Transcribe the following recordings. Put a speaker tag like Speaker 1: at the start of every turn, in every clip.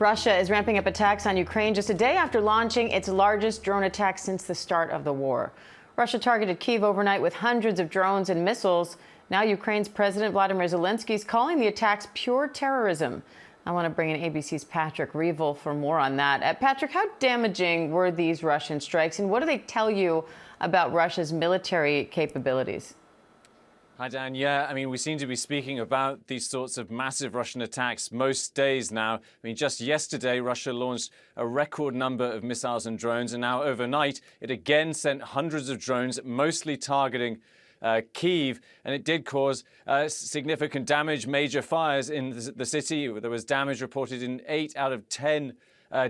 Speaker 1: Russia is ramping up attacks on Ukraine just a day after launching its largest drone attack since the start of the war. Russia targeted Kyiv overnight with hundreds of drones and missiles. Now Ukraine's President Vladimir Zelensky is calling the attacks pure terrorism. I want to bring in ABC's Patrick Reevell for more on that. Patrick, how damaging were these Russian strikes, and what do they tell you about Russia's military capabilities?
Speaker 2: Hi, Dan. Yeah, I mean, we seem to be speaking about these sorts of massive Russian attacks most days now. I mean, just yesterday, Russia launched a record number of missiles and drones, and now overnight, it again sent hundreds of drones, mostly targeting Kyiv, and it did cause significant damage, major fires in the city. There was damage reported in 8 out of 10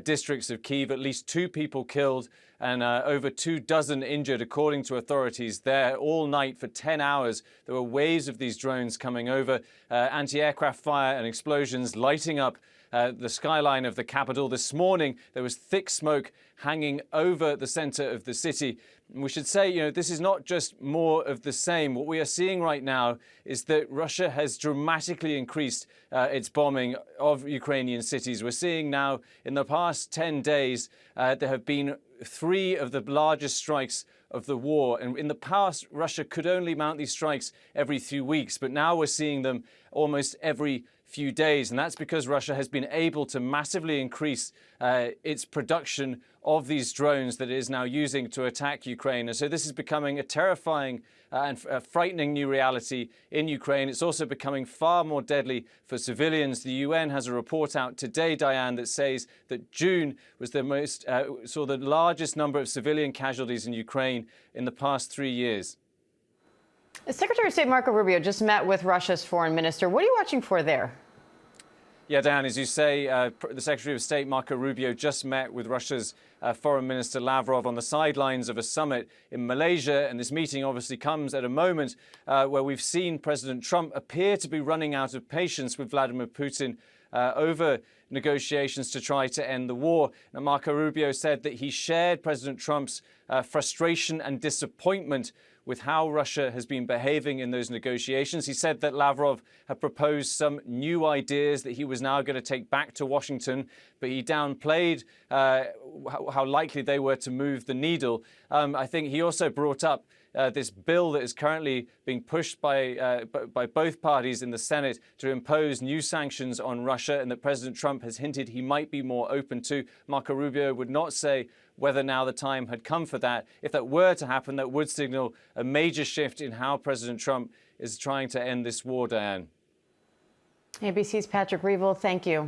Speaker 2: districts of Kyiv, at least 2 people killed and over 24 injured, according to authorities there. All night for 10 hours, there were waves of these drones coming over, anti-aircraft fire and explosions lighting up the skyline of the capital. This morning, there was thick smoke hanging over the center of the city. And we should say, this is not just more of the same. What we are seeing right now is that Russia has dramatically increased its bombing of Ukrainian cities. We're seeing now, in the past 10 days, there have been 3 of the largest strikes of the war. And in the past, Russia could only mount these strikes every few weeks, but now we're seeing them almost every few days. And that's because Russia has been able to massively increase its production of these drones that it is now using to attack Ukraine. And so this is becoming a terrifying and frightening new reality in Ukraine. It's also becoming far more deadly for civilians. The UN has a report out today, Diane, that says that June was saw the largest number of civilian casualties in Ukraine in the past 3 years.
Speaker 1: Secretary of State Marco Rubio just met with Russia's foreign minister. What are you watching for there?
Speaker 2: Yeah, Dan, as you say, the Secretary of State Marco Rubio just met with Russia's Foreign Minister Lavrov on the sidelines of a summit in Malaysia. And this meeting obviously comes at a moment where we've seen President Trump appear to be running out of patience with Vladimir Putin over negotiations to try to end the war. Now, Marco Rubio said that he shared President Trump's frustration and disappointment with how Russia has been behaving in those negotiations. He said that Lavrov had proposed some new ideas that he was now going to take back to Washington, but he downplayed how likely they were to move the needle. I think he also brought up this bill that is currently being pushed by both parties in the Senate to impose new sanctions on Russia, and that President Trump has hinted he might be more open to. Marco Rubio would not say whether now the time had come for that. If that were to happen, that would signal a major shift in how President Trump is trying to end this war, Diane.
Speaker 1: ABC's Patrick Reevell, thank you.